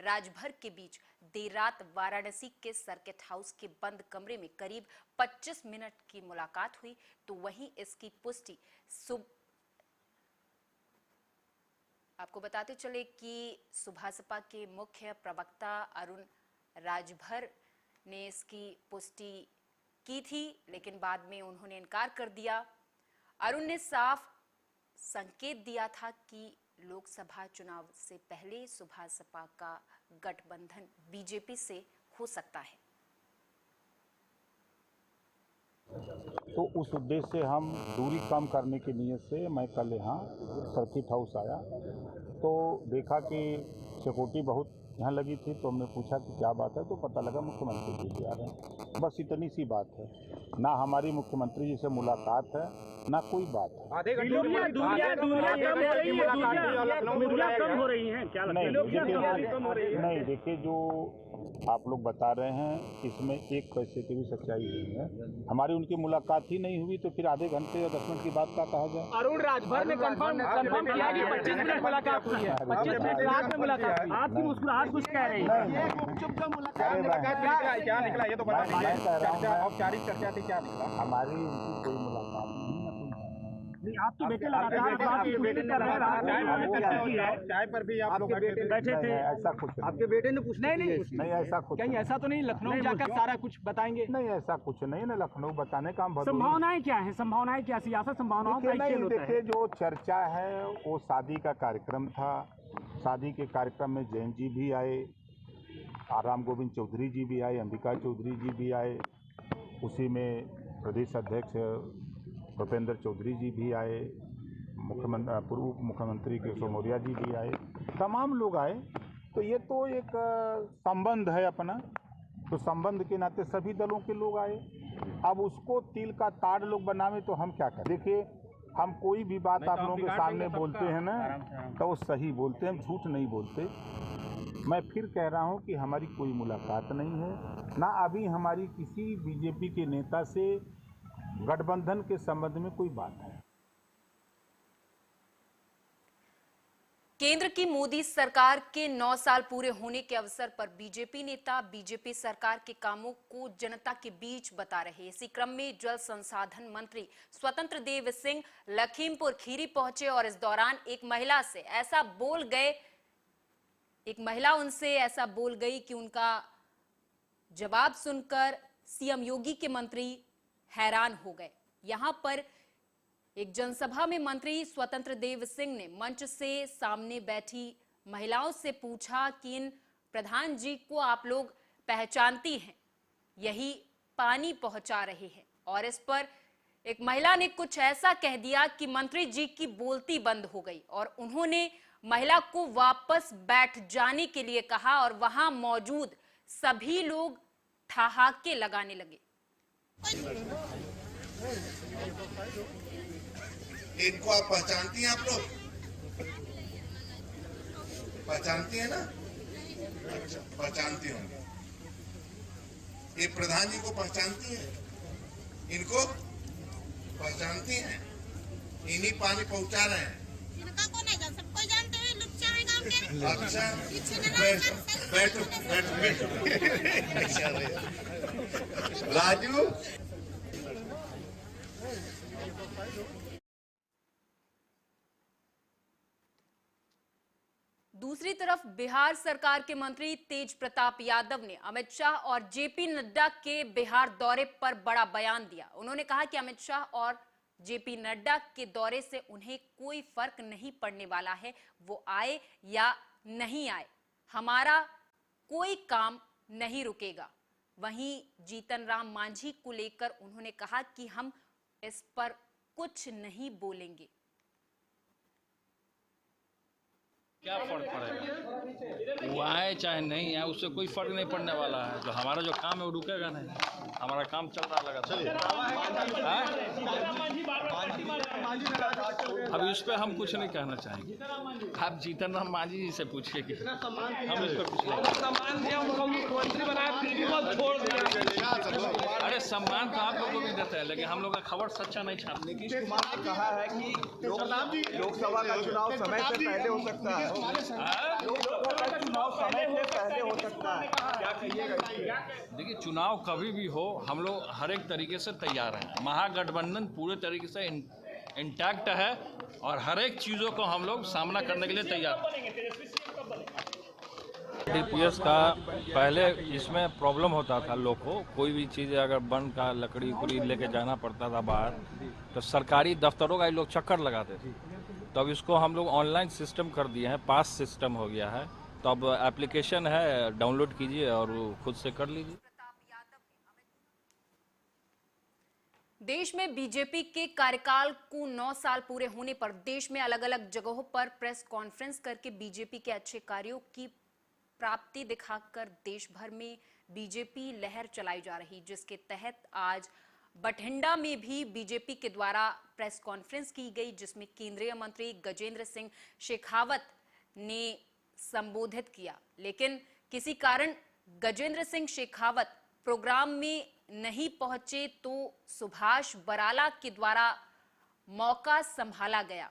राजभर के बीच देर रात वाराणसी के सर्किट हाउस के बंद कमरे में करीब 25 मिनट की मुलाकात हुई, तो वहीं इसकी पुष्टि आपको बताते चले कि सुभासपा के मुख्य प्रवक्ता अरुण राजभर ने इसकी पुष्टि की थी, लेकिन बाद में उन्होंने इनकार कर दिया। अरुण ने साफ संकेत दिया था कि लोकसभा चुनाव से पहले सुभासपा का गठबंधन बीजेपी से हो सकता है। तो उस उद्देश्य से हम दूरी कम करने की नीयत से मैं कल यहाँ सर्किट हाउस आया, तो देखा कि सिक्योरिटी बहुत यहाँ लगी थी, तो हमने पूछा कि क्या बात है, तो पता लगा मुख्यमंत्री जी आ रहे हैं। बस इतनी सी बात है, ना हमारी मुख्यमंत्री जी से मुलाकात है, ना कोई बात है। आधे घंटे नहीं, देखिए जो आप लोग बता रहे हैं इसमें एक पैसे की भी सच्चाई नहीं है। हमारी उनकी मुलाकात ही नहीं हुई, तो फिर आधे घंटे या 10 मिनट की बात का कहा जाए। अरुण राजभर ने कंफर्म किया कि 25 मिनट मुलाकात हुई है, 25 मिनट रात में मुलाकात हुई। आपकी मुस्कुराहट कुछ कह रही है। क्या निकला ये तो बता, औपचारिक चर्चा थी, क्या निकला? हमारी उनकी कोई मुलाकात नहीं। आपके बेटे लगातार चाय पर भी आप लोग बैठे थे, ऐसा कुछ आपके बेटे ने पूछा नहीं, ऐसा कुछ कहीं ऐसा तो नहीं लखनऊ जाकर सारा कुछ बताएंगे? नहीं, ऐसा कुछ नहीं ना, लखनऊ बताने का हम संभावनाएं क्या है, संभावनाएं क्या, सियासत संभावनाओं का खेल होता है। देखिए जो चर्चा है वो शादी का कार्यक्रम था, शादी के कार्यक्रम में जैन जी भी आए, राम गोविंद चौधरी जी भी आए, अंबिका चौधरी जी भी आए, उसी में प्रदेश अध्यक्ष भूपेंद्र चौधरी जी भी आए, पूर्व मुख्यमंत्री केशव मौर्य जी भी आए, तमाम लोग आए। तो ये तो एक संबंध है अपना, तो संबंध के नाते सभी दलों के लोग आए। अब उसको तिल का ताड़ लोग बनावे तो हम क्या करें? देखिए हम कोई भी बात आप लोगों के सामने बोलते हैं ना, तो वो सही बोलते हैं, हम झूठ नहीं बोलते। मैं फिर कह रहा हूं कि हमारी कोई मुलाकात नहीं है, ना अभी हमारी किसी बीजेपी के नेता से गठबंधन के संबंध में कोई बात है। केंद्र की मोदी सरकार के 9 साल पूरे होने के अवसर पर बीजेपी नेता बीजेपी सरकार के कामों को जनता के बीच बता रहे। इसी क्रम में जल संसाधन मंत्री स्वतंत्र देव सिंह लखीमपुर खीरी पहुंचे और इस दौरान एक महिला उनसे ऐसा बोल गई कि उनका जवाब सुनकर सीएम योगी के मंत्री हैरान हो गए। यहां पर एक जनसभा में मंत्री स्वतंत्र देव सिंह ने मंच से सामने बैठी महिलाओं से पूछा कि इन प्रधान जी को आप लोग पहचानती हैं, यही पानी पहुंचा रहे हैं। और इस पर एक महिला ने कुछ ऐसा कह दिया कि मंत्री जी की बोलती बंद हो गई और उन्होंने महिला को वापस बैठ जाने के लिए कहा और वहां मौजूद सभी लोग ठहाके लगाने लगे। इनको आप पहचानती हैं? आप लोग पहचानती हैं ना? अच्छा, पहचानती होंगी। ये प्रधान जी को पहचानती हैं? इनको पहचानती हैं? इन्हीं पानी पहुंचा रहे हैं। इनका कौन है? सबको जानते हैं, लुच्चा है गांव के। अच्छा, बैठो। राजू दूसरी तरफ बिहार सरकार के मंत्री तेज प्रताप यादव ने अमित शाह और जेपी नड्डा के बिहार दौरे पर बड़ा बयान दिया। उन्होंने कहा कि अमित शाह और जेपी नड्डा के दौरे से उन्हें कोई फर्क नहीं पड़ने वाला है, वो आए या नहीं आए, हमारा कोई काम नहीं रुकेगा। वहीं जीतन राम मांझी को लेकर उन्होंने कहा कि हम इस पर कुछ नहीं बोलेंगे। क्या फर्क पड़ेगा? वो आए चाहे नहीं आए, उससे कोई फर्क नहीं पड़ने वाला है। तो हमारा जो काम है वो रुकेगा नहीं, हमारा काम चल रहा लगातार। अब इस पर हम कुछ नहीं कहना चाहेंगे। आप जीतन राम मांझी जी से पूछिए कि हम इस पर कुछ नहीं। मुख्यमंत्री बनाया फिर भी बहुत छोड़ दिया। अरे सम्मान तो आप लोगों को भी देते हैं, लेकिन हम लोग का खबर सच्चा नहीं छापते। नीतीश कुमार ने कहा है कि लोकसभा का चुनाव समय से पहले हो सकता है। लोकसभा का चुनाव समय से देखिए, चुनाव कभी भी हो, हम लोग हर एक तरीके से तैयार हैं। महागठबंधन पूरे तरीके से इंटैक्ट है और हर एक चीज़ों को हम लोग सामना करने के लिए तैयार हैं। डीपीएस का पहले इसमें प्रॉब्लम होता था, लोग को कोई भी चीज़ अगर बन का लकड़ी उकड़ी लेके जाना पड़ता था बाहर, तो सरकारी दफ्तरों का ये लोग चक्कर लगाते थे। तो अब इसको हम लोग ऑनलाइन सिस्टम कर दिए हैं, पास सिस्टम हो गया है। तो अब एप्लीकेशन है, डाउनलोड कीजिए और खुद से कर लीजिए। देश में बीजेपी के कार्यकाल को 9 साल पूरे होने पर देश में अलग अलग जगहों पर प्रेस कॉन्फ्रेंस करके बीजेपी के अच्छे कार्यों की प्राप्ति दिखाकर देश भर में बीजेपी लहर चलाई जा रही, जिसके तहत आज बठिंडा में भी बीजेपी के द्वारा प्रेस कॉन्फ्रेंस की गई, जिसमें केंद्रीय मंत्री गजेंद्र सिंह शेखावत ने संबोधित किया। लेकिन किसी कारण गजेंद्र सिंह शेखावत प्रोग्राम में नहीं पहुंचे तो सुभाष बराला के द्वारा मौका संभाला गया।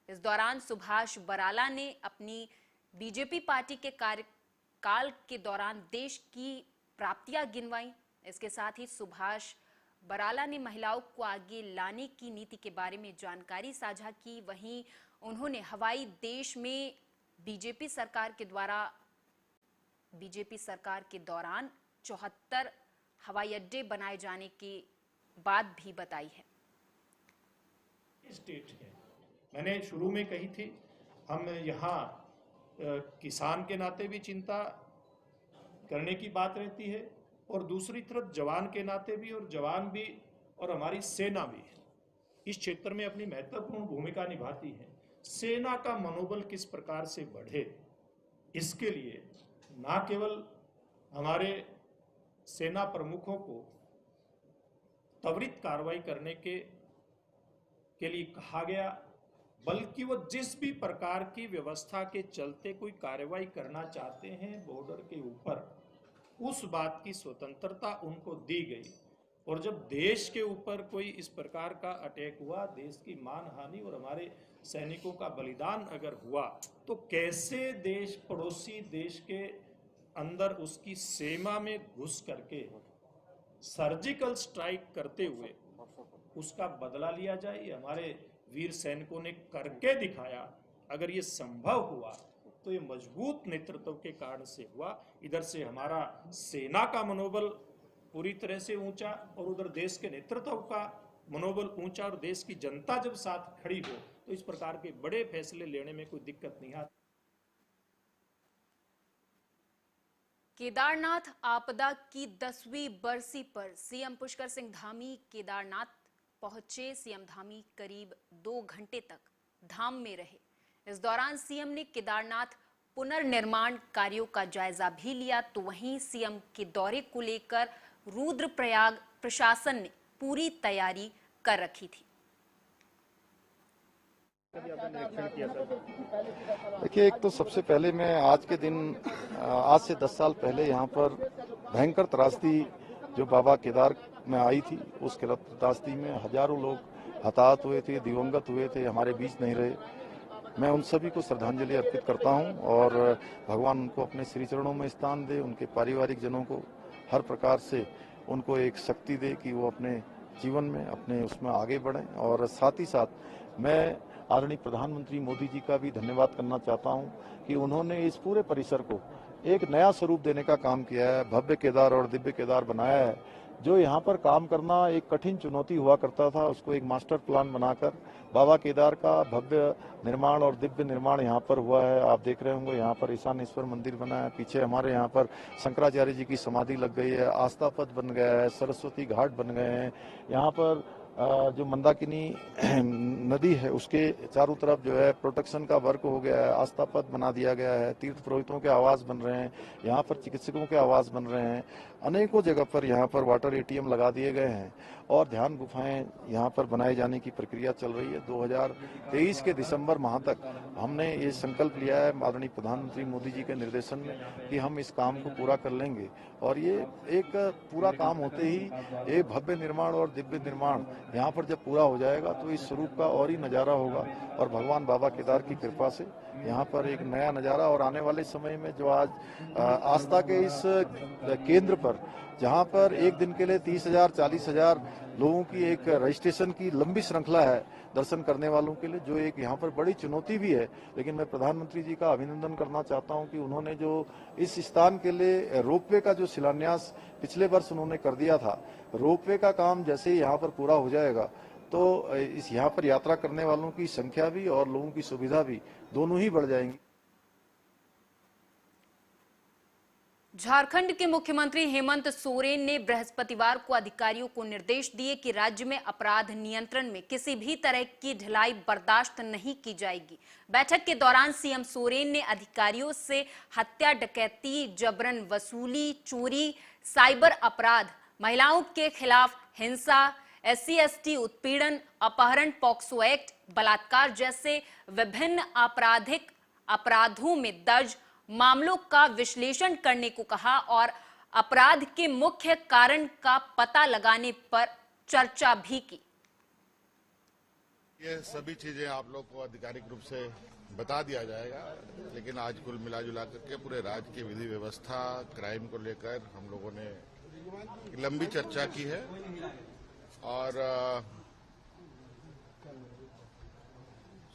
इस दौरान सुभाष बराला ने अपनी बीजेपी पार्टी के कार्यकाल के दौरान देश की प्राप्तियां गिनवाई। इसके साथ ही सुभाष बराला ने महिलाओं को आगे लाने की नीति के बारे में जानकारी साझा की। वहीं उन्होंने हवाई देश में बीजेपी सरकार के दौरान 74 हवाई अड्डे बनाए जाने की बात भी बताई है। स्टेट है, मैंने शुरू में कही थी, हम यहाँ किसान के नाते भी चिंता करने की बात रहती है और दूसरी तरफ जवान के नाते भी, और जवान भी और हमारी सेना भी इस क्षेत्र में अपनी महत्वपूर्ण भूमिका निभाती है। सेना का मनोबल किस प्रकार से बढ़े, इसके लिए न केवल हमारे सेना प्रमुखों को त्वरित कार्रवाई करने के लिए कहा गया, बल्कि वो जिस भी प्रकार की व्यवस्था के चलते कोई कार्रवाई करना चाहते हैं बॉर्डर के ऊपर, उस बात की स्वतंत्रता उनको दी गई। और जब देश के ऊपर कोई इस प्रकार का अटैक हुआ, देश की मानहानि और हमारे सैनिकों का बलिदान अगर हुआ, तो कैसे देश, पड़ोसी देश के अंदर उसकी सीमा में घुस करके सर्जिकल स्ट्राइक करते हुए उसका बदला लिया जाए, ये हमारे वीर सैनिकों ने करके दिखाया। अगर ये संभव हुआ तो ये मजबूत नेतृत्व के कारण से हुआ। इधर से हमारा सेना का मनोबल पूरी तरह से ऊंचा और उधर देश के नेतृत्व का मनोबल ऊंचा, और देश की जनता जब साथ खड़ी हो तो इस प्रकार के बड़े फैसले लेने में कोई दिक्कत नहीं आती। केदारनाथ आपदा की 10वीं बरसी पर सीएम पुष्कर सिंह धामी केदारनाथ पहुंचे। सीएम धामी करीब 2 घंटे तक धाम में रहे। इस दौरान सीएम ने केदारनाथ पुनर्निर्माण कार्यों का जायजा भी लिया। तो वहीं सीएम के दौरे को लेकर रुद्रप्रयाग प्रशासन ने पूरी तैयारी कर रखी थी। देखिए, एक तो सबसे पहले मैं आज के दिन, आज से 10 साल पहले यहाँ पर भयंकर त्रासदी जो बाबा केदार में आई थी, उस त्रासदी में हजारों लोग हताहत हुए थे, दिवंगत हुए थे, हमारे बीच नहीं रहे। मैं उन सभी को श्रद्धांजलि अर्पित करता हूं और भगवान उनको अपने श्री चरणों में स्थान दे, उनके पारिवारिक जनों को हर प्रकार से उनको एक शक्ति दे कि वो अपने जीवन में अपने उसमें आगे बढ़ें। और साथ ही साथ मैं आदरणीय प्रधानमंत्री मोदी जी का भी धन्यवाद करना चाहता हूं कि उन्होंने इस पूरे परिसर को एक नया स्वरूप देने का काम किया है, भव्य केदार और दिव्य केदार बनाया है। जो यहाँ पर काम करना एक कठिन चुनौती हुआ करता था, उसको एक मास्टर प्लान बनाकर बाबा केदार का भव्य निर्माण और दिव्य निर्माण यहाँ पर हुआ है। आप देख रहे होंगे यहाँ पर ईशानेश्वर मंदिर बना है, पीछे हमारे यहाँ पर शंकराचार्य जी की समाधि लग गई है, आस्था पथ बन गया है, सरस्वती घाट बन गए हैं। यहाँ पर जो मंदाकिनी नदी है उसके चारों तरफ जो है प्रोटेक्शन का वर्क हो गया है, आस्था पथ बना दिया गया है, तीर्थ पुरोहितों के आवास बन रहे हैं, यहाँ पर चिकित्सकों के आवास बन रहे हैं, अनेकों जगह पर यहाँ पर वाटर एटीएम लगा दिए गए हैं और ध्यान गुफाएं यहाँ पर बनाए जाने की प्रक्रिया चल रही है। 2023 के दिसंबर माह तक हमने ये संकल्प लिया है आदरणीय प्रधानमंत्री मोदी जी के निर्देशन में कि हम इस काम को पूरा कर लेंगे और ये एक पूरा काम होते ही ये भव्य निर्माण और दिव्य निर्माण यहाँ पर जब पूरा हो जाएगा तो इस स्वरूप का और ही नजारा होगा और भगवान बाबा केदार की कृपा से यहाँ पर एक नया नज़ारा। और आने वाले समय में जो आज आस्था के इस केंद्र पर, जहाँ पर एक दिन के लिए 30,000 40,000 लोगों की एक रजिस्ट्रेशन की लंबी श्रृंखला है दर्शन करने वालों के लिए, जो एक यहाँ पर बड़ी चुनौती भी है, लेकिन मैं प्रधानमंत्री जी का अभिनंदन करना चाहता हूँ कि उन्होंने जो इस स्थान के लिए रोपवे का जो शिलान्यास पिछले वर्ष उन्होंने कर दिया था, रोपवे का काम जैसे ही यहाँ पर पूरा हो जाएगा तो इस यहाँ पर यात्रा करने वालों की संख्या भी और लोगों की सुविधा भी दोनों ही बढ़ जाएंगी। झारखंड के मुख्यमंत्री हेमंत सोरेन ने बृहस्पतिवार को अधिकारियों को निर्देश दिए कि राज्य में अपराध नियंत्रण में किसी भी तरह की ढिलाई बर्दाश्त नहीं की जाएगी। बैठक के दौरान सीएम सोरेन ने अधिकारियों से हत्या, डकैती, जबरन वसूली, चोरी, साइबर अपराध, महिलाओं के खिलाफ हिंसा, SC/ST उत्पीड़न, अपहरण, पॉक्सो एक्ट, बलात्कार जैसे विभिन्न आपराधिक अपराधों में दर्ज मामलों का विश्लेषण करने को कहा और अपराध के मुख्य कारण का पता लगाने पर चर्चा भी की। ये सभी चीजें आप लोग को आधिकारिक रूप से बता दिया जाएगा, लेकिन आज कुल मिला जुला करके पूरे राज्य की विधि व्यवस्था, क्राइम को लेकर हम लोगों ने लंबी चर्चा की है और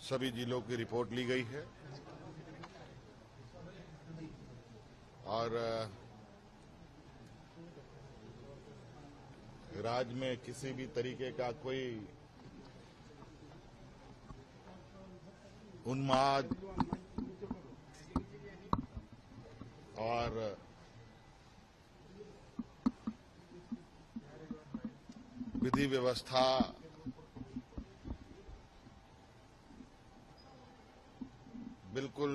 सभी जिलों की रिपोर्ट ली गई है और राज्य में किसी भी तरीके का कोई उन्माद और विधि व्यवस्था बिल्कुल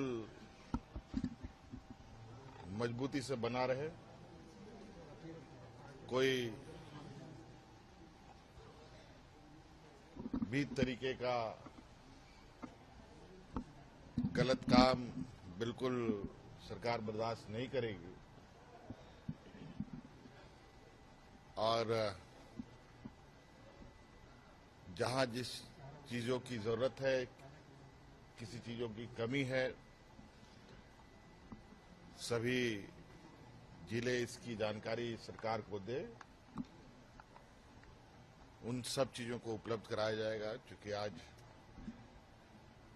मजबूती से बना रहे, कोई भी तरीके का गलत काम बिल्कुल सरकार बर्दाश्त नहीं करेगी और जहां जिस चीजों की जरूरत है, किसी चीजों की कमी है, सभी जिले इसकी जानकारी सरकार को दे, उन सब चीजों को उपलब्ध कराया जाएगा। क्योंकि आज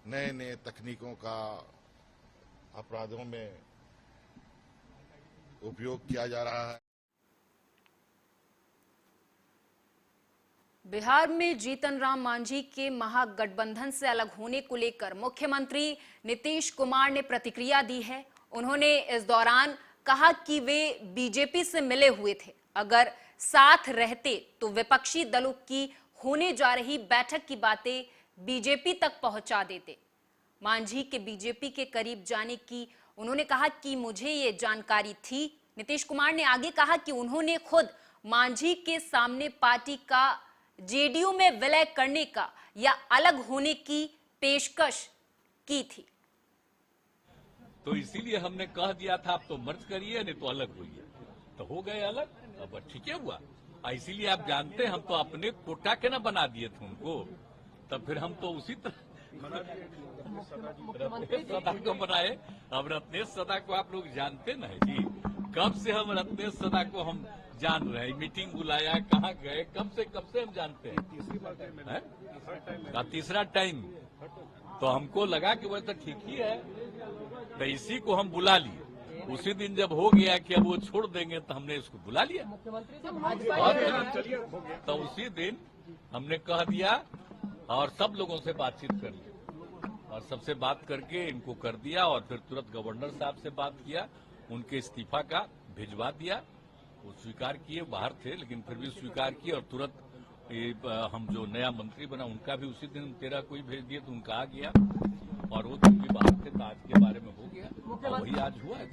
नए नए तकनीकों का अपराधों में उपयोग किया जा रहा है। बिहार में जीतन राम मांझी के महागठबंधन से अलग होने को लेकर मुख्यमंत्री नीतीश कुमार ने प्रतिक्रिया दी है। उन्होंने इस दौरान कहा कि वे बीजेपी से मिले हुए थे, अगर साथ रहते तो विपक्षी दलों की होने जा रही बैठक की बातें बीजेपी तक पहुंचा देते। मांझी के बीजेपी के करीब जाने की उन्होंने कहा कि मुझे ये जानकारी थी। नीतीश कुमार ने आगे कहा कि उन्होंने खुद मांझी के सामने पार्टी का जेडीयू में विलय करने का या अलग होने की पेशकश की थी। तो इसीलिए हमने कह दिया था आप तो मर्ज करिए नहीं तो अलग होइए, तो हो गए अलग, अब ठीक है हुआ। इसीलिए आप जानते हैं हम तो अपने कोटा के ना बना दिए थे उनको, तब फिर हम तो उसी तरह रत्नेश सदा को बनाए। अब रत्नेश सदा को आप लोग जानते ना है जी, कब से हम रत्नेश सदा को हम जान रहे हैं, मीटिंग बुलाया, कहाँ गए, कब से हम जानते हैं। तीसरा टाइम तो हमको लगा कि वह तो ठीक ही है, तो इसी को हम बुला लिए। उसी दिन जब हो गया कि अब वो छोड़ देंगे तो हमने इसको बुला लिया, तो उसी दिन हमने कह दिया और सब लोगों से बातचीत कर ली और सबसे बात करके इनको कर दिया और फिर तुरंत गवर्नर साहब से बात किया, उनके इस्तीफा का भिजवा दिया। वो स्वीकार किए, बाहर थे लेकिन फिर भी स्वीकार किए और तुरंत हम जो नया मंत्री बना उनका भी उसी दिन 13 को ही भेज दिए, तो उनका आ गया और वो दिन भी बाहर थे तो आज के बारे में हो गया और वही आज हुआ है।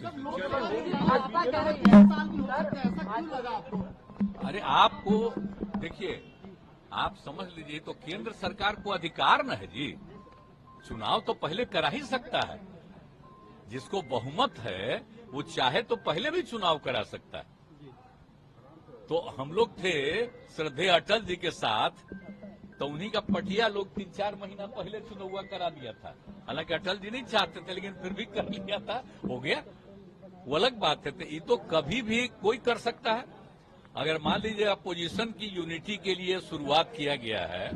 अरे आपको देखिए, आप समझ लीजिए, तो केंद्र सरकार को अधिकार न है जी, चुनाव तो पहले करा ही सकता है। जिसको बहुमत है वो चाहे तो पहले भी चुनाव करा सकता है। तो हम लोग थे श्रद्धेय अटल जी के साथ तो उन्हीं का पटिया लोग 3-4 महीना पहले चुनाव करा दिया था। हालांकि अटल जी नहीं चाहते थे, लेकिन फिर भी कर लिया था, हो गया, वो अलग बात है। तो ये तो कभी भी कोई कर सकता है। अगर मान लीजिए अपोजिशन की यूनिटी के लिए शुरुआत किया गया है,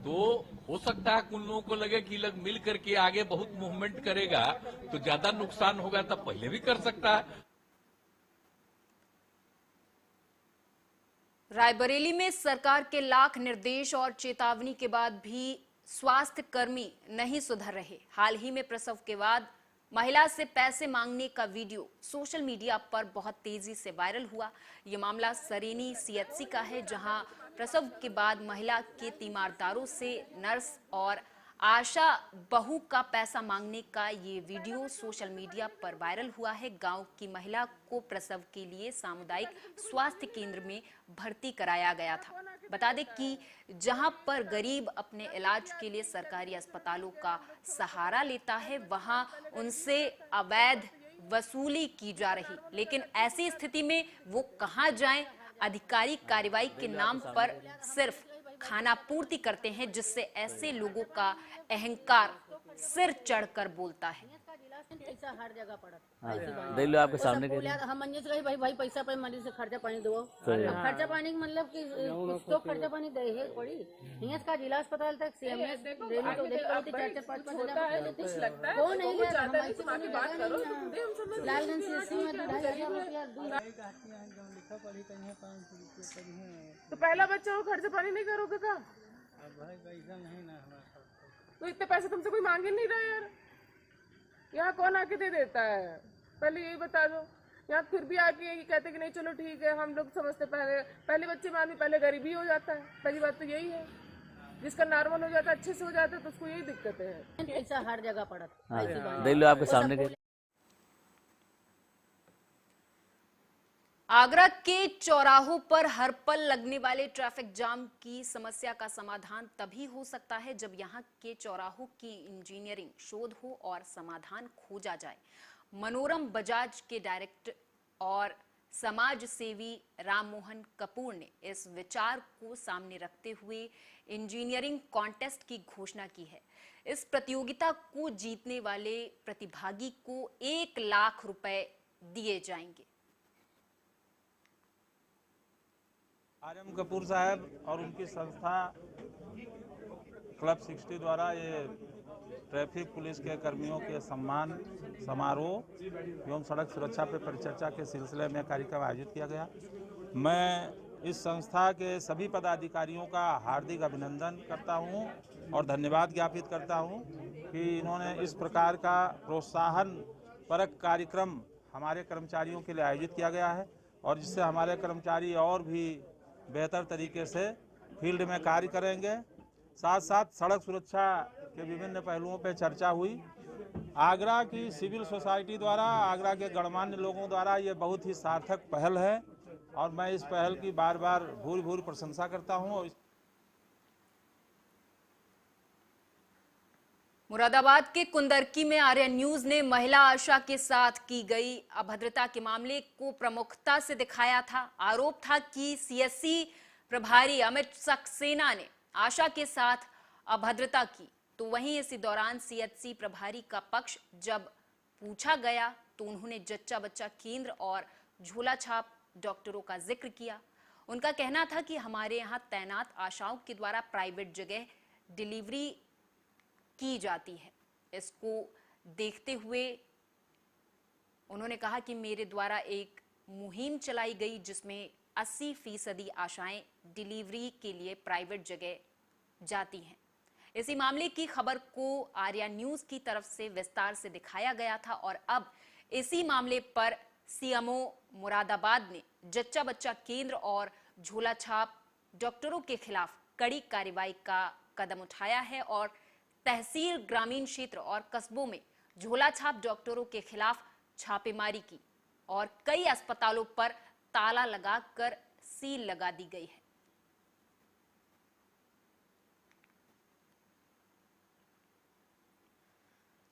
तो हो सकता है उन लोगों को लगे कि लोग मिल करके आगे बहुत मूवमेंट करेगा तो ज्यादा नुकसान होगा, तब पहले भी कर सकता है। रायबरेली में सरकार के लाख निर्देश और चेतावनी के बाद भी स्वास्थ्य कर्मी नहीं सुधर रहे। हाल ही में प्रसव के बाद महिला से पैसे मांगने का वीडियो सोशल मीडिया पर बहुत तेजी से वायरल हुआ। ये मामला सरेनी सीएचसी का है, जहां प्रसव के बाद महिला के तीमारदारों से नर्स और आशा बहू का पैसा मांगने का ये वीडियो सोशल मीडिया पर वायरल हुआ है। गांव की महिला को प्रसव के लिए सामुदायिक स्वास्थ्य केंद्र में भर्ती कराया गया था। बता दें कि जहां पर गरीब अपने इलाज के लिए सरकारी अस्पतालों का सहारा लेता है, वहां उनसे अवैध वसूली की जा रही, लेकिन ऐसी स्थिति में वो कहां जाएं? अधिकारी कार्रवाई के नाम पर सिर्फ खाना पूर्ति करते हैं, जिससे ऐसे लोगों का अहंकार सिर चढ़कर बोलता है। पैसा हर जगह पड़त देख लो आपके सामने के हम मंजे से कही भाई पैसा पे मरीज से खर्चा पानी दो। खर्चा पानी मतलब कि तो खर्चा पानी दे है पड़ी हियां का जिला अस्पताल तक सीएमएस देने तो देख लो 4-5 लगता है वो नहीं ले जाता है। तुम्हारी बात करो तो लालगंज सीएससी में 2,000 रुपया लिखा पढ़ी कहीं 500 रुपया। तो पहला बच्चा हो खर्चा पानी नहीं करोगे का? भाई पैसा नहीं ना हमारा, तो इतने पैसे तुमसे कोई मांग ही नहीं रहा यार। यहाँ कौन आके दे देता है? पहले यही बता दो। यहाँ फिर भी आके यही कहते कि नहीं चलो ठीक है, हम लोग समझते पहले बच्चे में आदमी पहले गरीबी हो जाता है। पहली बात तो यही है, जिसका नॉर्मल हो जाता है, अच्छे से हो जाता है, तो उसको यही दिक्कत है। पैसा हर जगह पड़त देख लो आपके सामने के। आगरा के चौराहों पर हर पल लगने वाले ट्रैफिक जाम की समस्या का समाधान तभी हो सकता है जब यहां के चौराहों की इंजीनियरिंग शोध हो और समाधान खोजा जाए। मनोरम बजाज के डायरेक्टर और समाज सेवी राममोहन कपूर ने इस विचार को सामने रखते हुए इंजीनियरिंग कॉन्टेस्ट की घोषणा की है। इस प्रतियोगिता को जीतने वाले प्रतिभागी को 1 लाख रुपए दिए जाएंगे। आर्यम कपूर साहब और उनकी संस्था क्लब 60 द्वारा ये ट्रैफिक पुलिस के कर्मियों के सम्मान समारोह एवं सड़क सुरक्षा पर परिचर्चा के सिलसिले में कार्यक्रम आयोजित किया गया। मैं इस संस्था के सभी पदाधिकारियों का हार्दिक अभिनंदन करता हूं और धन्यवाद ज्ञापित करता हूं कि इन्होंने इस प्रकार का प्रोत्साहन परक कार्यक्रम हमारे कर्मचारियों के लिए आयोजित किया गया है और जिससे हमारे कर्मचारी और भी बेहतर तरीके से फील्ड में कार्य करेंगे। साथ साथ सड़क सुरक्षा के विभिन्न पहलुओं पर चर्चा हुई। आगरा की सिविल सोसाइटी द्वारा, आगरा के गणमान्य लोगों द्वारा ये बहुत ही सार्थक पहल है और मैं इस पहल की बार बार भूरि प्रशंसा करता हूँ। मुरादाबाद के कुंदरकी में आर्यन न्यूज ने महिला आशा के साथ की गई अभद्रता के मामले को प्रमुखता से दिखाया था। आरोप था कि सीएससी प्रभारी अमित सक्सेना ने आशा के साथ अभद्रता की, तो वहीं इसी दौरान सीएचसी प्रभारी का पक्ष जब पूछा गया तो उन्होंने जच्चा बच्चा केंद्र और झोला छाप डॉक्टरों का जिक्र किया। उनका कहना था कि हमारे यहाँ तैनात आशाओं के द्वारा प्राइवेट जगह डिलीवरी की जाती है। इसको देखते हुए उन्होंने कहा कि मेरे द्वारा एक मुहिम चलाई गई जिसमें 80% आशाएं डिलीवरी के लिए प्राइवेट जगह जाती हैं। इसी मामले की खबर को आर्या न्यूज की तरफ से विस्तार से दिखाया गया था और अब इसी मामले पर सीएमओ मुरादाबाद ने जच्चा बच्चा केंद्र और झोला छाप डॉक्टरों के खिलाफ कड़ी कार्रवाई का कदम उठाया है और तहसील, ग्रामीण क्षेत्र और कस्बों में झोला छाप डॉक्टरों के खिलाफ छापेमारी की और कई अस्पतालों पर ताला लगाकर सील लगा दी गई है।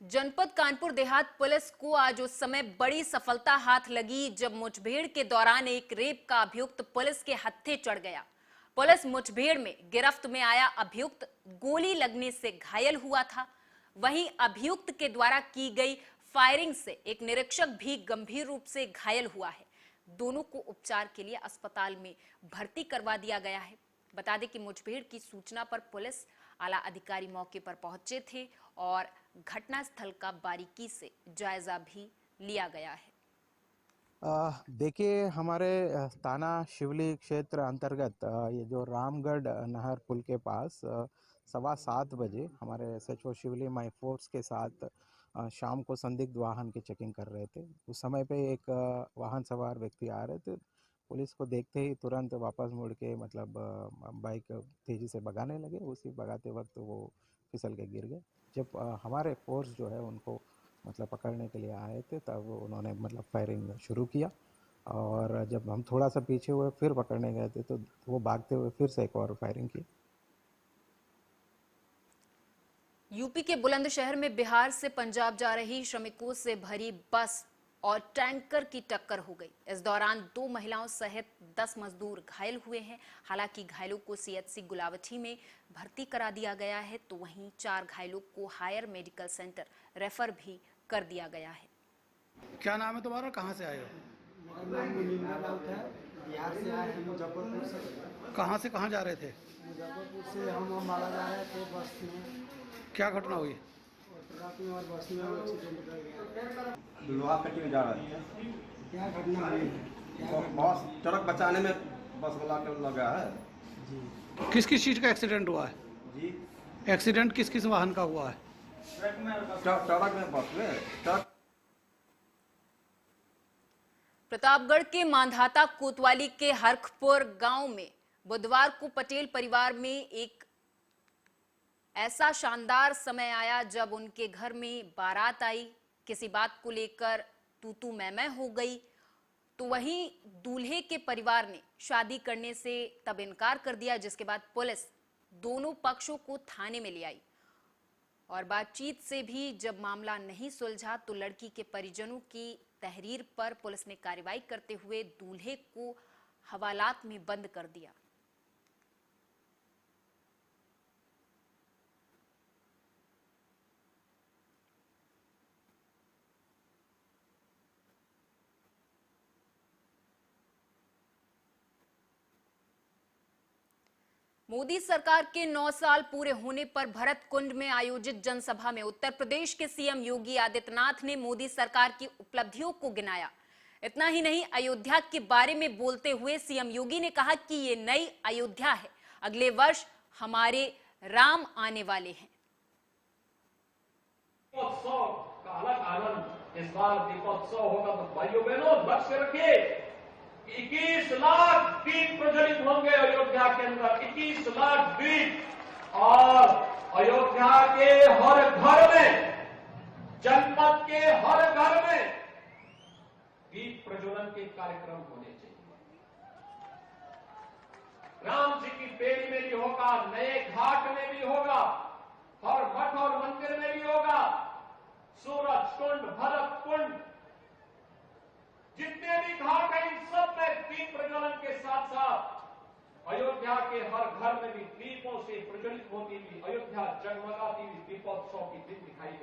जनपद कानपुर देहात पुलिस को आज उस समय बड़ी सफलता हाथ लगी जब मुठभेड़ के दौरान एक रेप का अभियुक्त पुलिस के हत्थे चढ़ गया। पुलिस मुठभेड़ में गिरफ्त में आया अभियुक्त गोली लगने से घायल हुआ था। वहीं अभियुक्त के द्वारा की गई फायरिंग से एक निरीक्षक भी गंभीर रूप से घायल हुआ है। दोनों को उपचार के लिए अस्पताल में भर्ती करवा दिया गया है। बता दें कि मुठभेड़ की सूचना पर पुलिस आला अधिकारी मौके पर पहुंचे थे और घटनास्थल का बारीकी से जायजा भी लिया गया है। देखिए, हमारे थाना शिवली क्षेत्र अंतर्गत ये जो रामगढ़ नहर पुल के पास 7:15 बजे हमारे SHO शिवली माई फोर्स के साथ शाम को संदिग्ध वाहन की चेकिंग कर रहे थे। उस समय पे एक वाहन सवार व्यक्ति आ रहे थे। पुलिस को देखते ही तुरंत वापस मुड़ के मतलब बाइक तेज़ी से भगाने लगे। उसी भगाते वक्त वो फिसल के गिर गए। जब हमारे फोर्स जो है उनको मतलब पकड़ने के लिए आए थे, तब उन्होंने मतलब फायरिंग शुरू किया और जब हम थोड़ा सा पीछे हुए फिर पकड़ने गए थे तो वो भागते हुए फिर से एक और फायरिंग की। यूपी के बुलंदशहर में बिहार से पंजाब जा रही श्रमिकों से भरी बस और टैंकर की टक्कर हो गई। इस दौरान 2 महिलाओं सहित 10 मजदूर घायल हुए हैं। हालांकि घायलों को CHC गुलावटी में भर्ती करा दिया गया है, तो वहीं 4 घायलों को हायर मेडिकल सेंटर रेफर भी कर दिया गया है। क्या नाम है तुम्हारा, कहाँ से आए हो? मेरा नाम मुनींद्र राउत है, बिहार से आए हैं, मुजफ्फरपुर से। कहाँ से कहाँ जा रहे थे? मुजफ्फरपुर से हम अम्बाला जा रहे थे बस में। क्या घटना हुई? ट्रक में और बस में एक्सीडेंट कर गया। लोहा फैक्ट्री में जा रहे थे। क्या घटना हुई है? बस ट्रक बचाने में बस वाला के लगा है जी। किस किस चीज़ का एक्सीडेंट हुआ है जी? एक्सीडेंट किस किस वाहन का हुआ है? ट्रक में बस में ट्रक। प्रतापगढ़ के मांधाता कोतवाली के हरखपुर गांव में बुधवार को पटेल परिवार में एक ऐसा शानदार समय आया जब उनके घर में बारात आई। किसी बात को लेकर तू मैं हो गई, तो वहीं दूल्हे के परिवार ने शादी करने से तब इनकार कर दिया, जिसके बाद पुलिस दोनों पक्षों को थाने में ले आई और बातचीत से भी जब मामला नहीं सुलझा तो लड़की के परिजनों की तहरीर पर पुलिस ने कार्रवाई करते हुए दूल्हे को हवालात में बंद कर दिया। मोदी सरकार के 9 साल पूरे होने पर भरत कुंड में आयोजित जनसभा में उत्तर प्रदेश के CM योगी आदित्यनाथ ने मोदी सरकार की उपलब्धियों को गिनाया। इतना ही नहीं, अयोध्या के बारे में बोलते हुए CM योगी ने कहा कि ये नई अयोध्या है, अगले वर्ष हमारे राम आने वाले हैं। दीपोत्सव का अलग आनंद इस बार दीपोत्सव होगा, तो भाइयों बहनों लक्ष्य रखिए 21 लाख दीप प्रज्वलित होंगे अयोध्या के अंदर। 21 लाख दीप और अयोध्या के हर घर में, जनपद के हर घर में दीप प्रज्वलन के कार्यक्रम होने चाहिए। राम जी की बेड़ी में भी होगा, नए घाट में भी होगा, हर मठ और मंदिर में भी होगा, सूरज कुंड, भरत कुंड, जितने भी घाट हैं इन सब में दीप प्रज्वलन के साथ साथ अयोध्या के हर घर में भी दीपों से प्रज्वलित होती हुई अयोध्या जगमगाती हुई दीपोत्सव की दिन दिखाई दे।